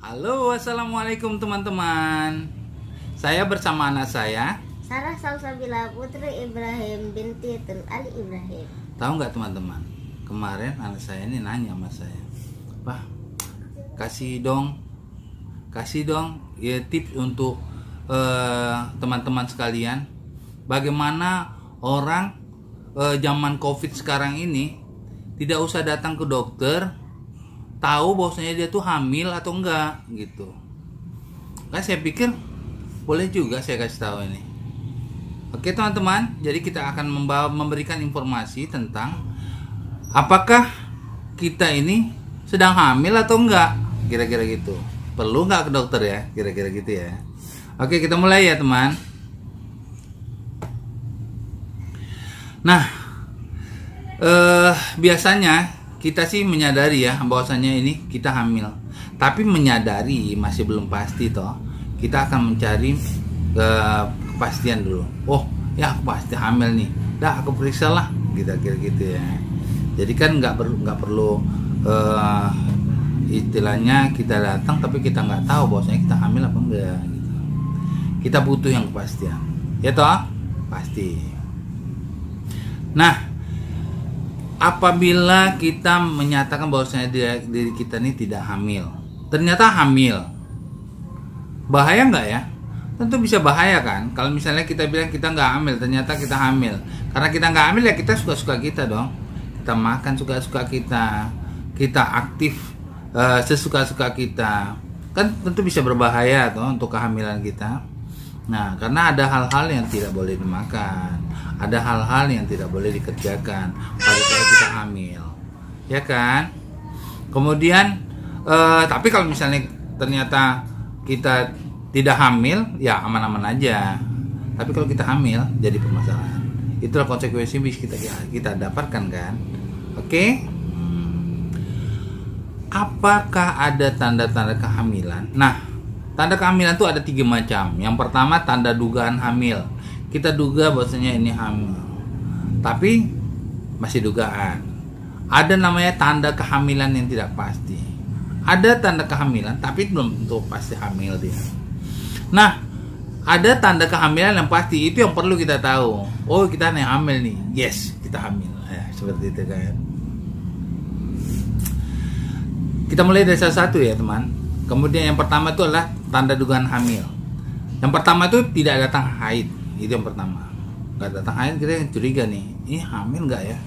Halo, assalamualaikum teman-teman. Saya bersama anak saya. Sarah Salsabila Putri Ibrahim binti Tun Ali Ibrahim. Tahu nggak teman-teman? Kemarin anak saya ini nanya sama saya, "Pak, kasih dong ya tips untuk teman-teman sekalian. Bagaimana orang zaman COVID sekarang ini tidak usah datang ke dokter, tahu bahwasanya dia tuh hamil atau enggak gitu." Kan saya pikir boleh juga saya kasih tahu ini. Oke teman-teman, jadi kita akan memberikan informasi tentang apakah kita ini sedang hamil atau enggak, kira-kira gitu. Perlu nggak ke dokter ya, kira-kira gitu ya. Oke, kita mulai ya teman. Nah, biasanya kita sih menyadari ya bahwasanya ini kita hamil, tapi menyadari masih belum pasti toh. Kita akan mencari kepastian dulu. Oh ya, aku pasti hamil nih, dah aku periksa lah, kira-kira gitu ya. Jadi kan nggak perlu istilahnya kita datang tapi kita nggak tahu bahwasanya kita hamil apa enggak gitu. Kita butuh yang kepastian ya toh, pasti. Nah, apabila kita menyatakan bahwasanya diri kita ini tidak hamil, ternyata hamil, bahaya nggak ya? Tentu bisa bahaya kan. Kalau misalnya kita bilang kita nggak hamil, ternyata kita hamil. Karena kita nggak hamil ya kita suka-suka kita dong. Kita makan suka-suka kita, kita aktif sesuka-suka kita. Kan tentu bisa berbahaya toh untuk kehamilan kita. Nah, karena ada hal-hal yang tidak boleh dimakan, ada hal-hal yang tidak boleh dikerjakan pada saat kita hamil, ya kan? Kemudian, tapi kalau misalnya ternyata kita tidak hamil, ya aman-aman aja. Tapi kalau kita hamil, jadi permasalahan. Itulah konsekuensi kita dapatkan kan? Oke? Apakah ada tanda-tanda kehamilan? Nah, tanda kehamilan itu ada 3 macam. Yang pertama, tanda dugaan hamil. Kita duga bahwasanya ini hamil, tapi masih dugaan. Ada namanya tanda kehamilan yang tidak pasti. Ada tanda kehamilan, tapi belum tentu pasti hamil dia. Nah, ada tanda kehamilan yang pasti. Itu yang perlu kita tahu. Oh, kita nih hamil nih. Yes, kita hamil. Ya, seperti itu kan. Kita mulai dari salah satu ya teman. Kemudian yang pertama itu adalah tanda dugaan hamil. Yang pertama itu tidak datang haid. Itu yang pertama. Nggak datang haid, kita curiga nih, ini hamil nggak ya?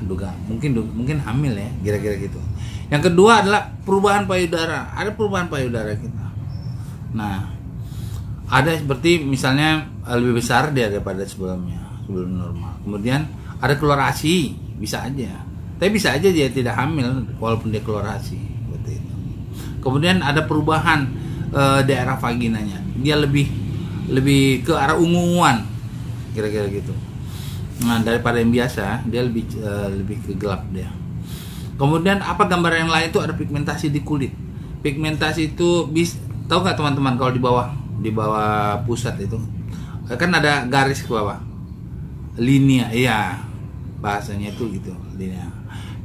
Duga mungkin hamil ya, kira-kira gitu. Yang kedua adalah perubahan payudara. Ada perubahan payudara kita. Nah, ada seperti misalnya lebih besar dia daripada sebelum normal. Kemudian ada keluar ASI, bisa aja. Tapi bisa aja dia tidak hamil walaupun dia keluar ASI, seperti itu. Kemudian ada perubahan daerah vaginanya. Dia lebih ke arah unguan, kira-kira gitu. Nah, daripada yang biasa, dia lebih ke gelap dia. Kemudian apa gambar yang lain itu ada pigmentasi di kulit. Pigmentasi itu tahu nggak teman-teman kalau di bawah pusat itu kan ada garis ke bawah, linea, iya bahasanya itu gitu, linea.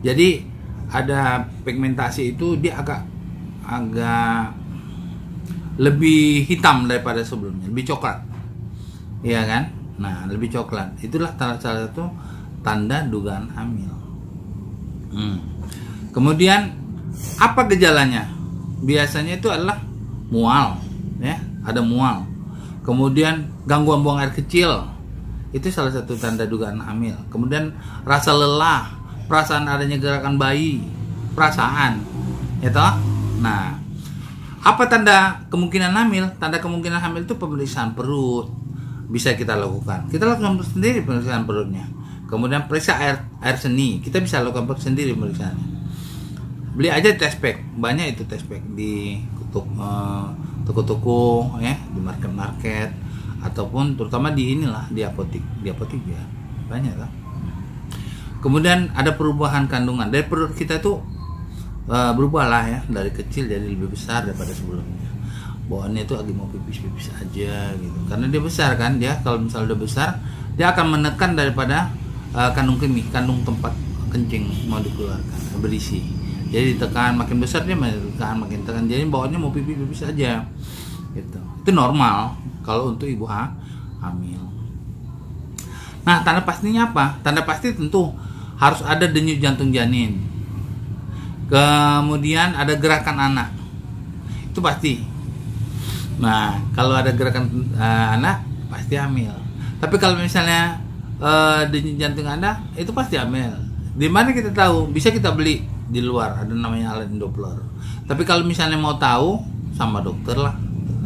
Jadi ada pigmentasi itu dia agak lebih hitam daripada sebelumnya, lebih coklat, iya kan? Nah, lebih coklat. Itulah salah satu tanda dugaan hamil. Kemudian apa gejalanya? Biasanya itu adalah mual, ya, ada mual. Kemudian gangguan buang air kecil, itu salah satu tanda dugaan hamil. Kemudian rasa lelah, perasaan adanya gerakan bayi, perasaan, ya toh? Nah, apa tanda kemungkinan hamil? Tanda kemungkinan hamil itu pemeriksaan perut. Bisa kita lakukan. Kita lakukan sendiri pemeriksaan perutnya. Kemudian periksa air seni. Kita bisa lakukan sendiri pemeriksaannya. Beli aja test pack. Banyak itu test pack di toko-toko ya, di market ataupun terutama di apotek ya. Banyak kan. Kemudian ada perubahan kandungan. Dari perut kita tuh berubah lah ya, dari kecil jadi lebih besar daripada sebelumnya. Bawaannya itu lagi mau pipis aja gitu, karena dia besar kan. Dia kalau misalnya udah besar, dia akan menekan daripada kandung tempat kencing mau dikeluarkan, berisi. Jadi ditekan makin besar dia makin tekan. Jadi bawaannya mau pipis aja. Gitu. Itu normal kalau untuk ibu hamil. Nah, tanda pastinya apa? Tanda pasti tentu harus ada denyut jantung janin. Kemudian ada gerakan anak. Itu pasti. Nah, kalau ada gerakan anak pasti hamil. Tapi kalau misalnya denyut jantung anak itu pasti hamil. Di mana kita tahu? Bisa kita beli di luar, ada namanya alat Doppler. Tapi kalau misalnya mau tahu sama dokter lah.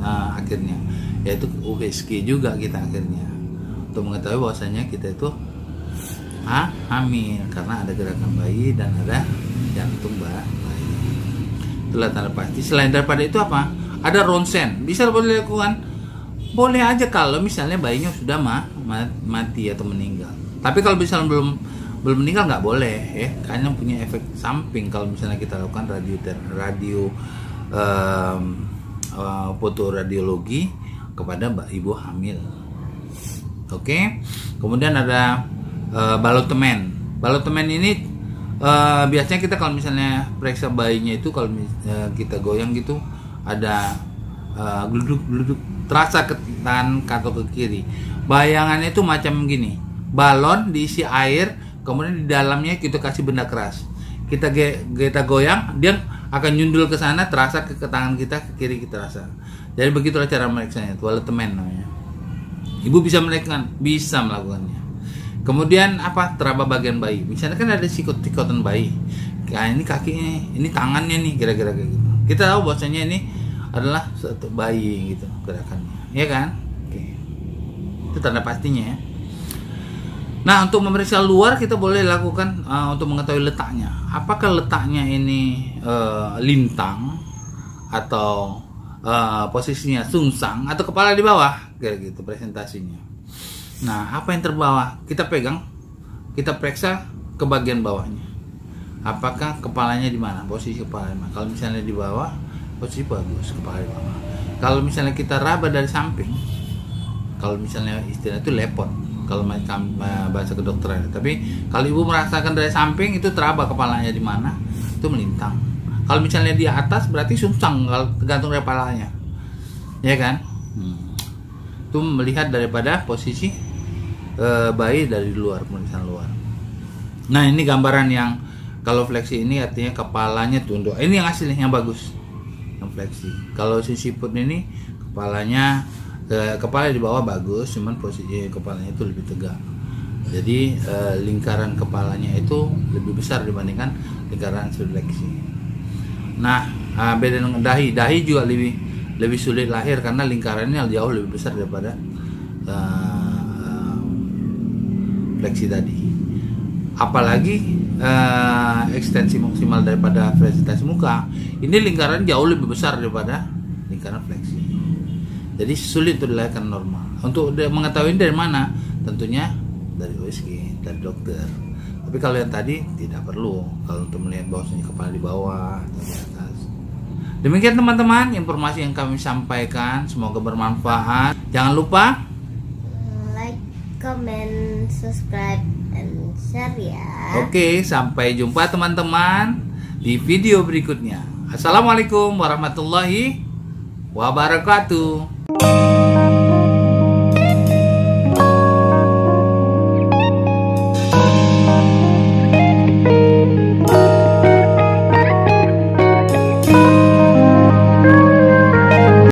Nah, akhirnya yaitu USG juga kita akhirnya untuk mengetahui bahwasanya kita itu hamil karena ada gerakan bayi dan ada jantung bayi. Itulah tanda pasti. Selain daripada itu apa? Ada ronsen. Bisa boleh dilakukan? Boleh aja kalau misalnya bayinya sudah mati atau meninggal. Tapi kalau misalnya belum meninggal nggak boleh ya, karena punya efek samping kalau misalnya kita lakukan fotoradiologi kepada ibu hamil. Oke. Kemudian ada balotemen. Balotemen ini biasanya kita kalau misalnya periksa bayinya itu kalau kita goyang gitu ada gluduk terasa ke kanan atau ke kiri. Bayangannya itu macam gini. Balon diisi air, kemudian di dalamnya kita kasih benda keras. Kita goyang, dia akan nyundul ke sana, terasa ke tangan kita, ke kiri kita rasa. Jadi begitulah cara meriksanya, balotemen namanya. Ibu bisa melakukannya. Kemudian apa? Teraba bagian bayi. Misalnya kan ada sikot-sikotan bayi. Kayak ini kakinya, ini tangannya nih, kira-kira kayak gitu. Kita tahu bahwasanya ini adalah satu bayi gitu gerakannya, ya kan? Oke. Itu tanda pastinya ya. Nah, untuk memeriksa luar kita boleh lakukan untuk mengetahui letaknya. Apakah letaknya ini lintang atau posisinya sungsang atau kepala di bawah, kayak gitu presentasinya. Nah, apa yang terbawah kita pegang, kita periksa ke bagian bawahnya. Apakah kepalanya di mana? Posisi kepala di mana? Kalau misalnya di bawah, posisi bagus, kepala di bawah. Kalau misalnya kita raba dari samping, kalau misalnya istilah itu lepot, kalau bahasa kedokteran. Tapi kalau ibu merasakan dari samping itu teraba kepalanya di mana, itu melintang. Kalau misalnya di atas berarti sungsang, kalau tergantung dari kepalanya, ya kan? Itu melihat daripada posisi bayi dari luar, pemeriksaan luar. Nah, ini gambaran yang kalau fleksi ini artinya kepalanya tunduk. Ini yang aslinya yang bagus, yang fleksi. Kalau sisiput ini kepalanya kepala di bawah bagus, cuman posisi kepalanya itu lebih tegak. Jadi lingkaran kepalanya itu lebih besar dibandingkan lingkaran fleksi. Nah, beda dengan dahi. Dahi juga lebih sulit lahir karena lingkarannya jauh lebih besar daripada fleksi tadi. Apalagi ekstensi maksimal daripada presentasi muka, ini lingkaran jauh lebih besar daripada lingkaran fleksi. Jadi sulit untuk dilahirkan normal. Untuk mengetahui dari mana? Tentunya dari USG, dari dokter. Tapi kalau yang tadi tidak perlu. Kalau untuk melihat bahwasanya kepala di bawah atau di atas. Demikian teman-teman informasi yang kami sampaikan. Semoga bermanfaat. Jangan lupa like, comment, subscribe, and share ya. Oke, sampai jumpa teman-teman di video berikutnya. Assalamualaikum warahmatullahi wabarakatuh.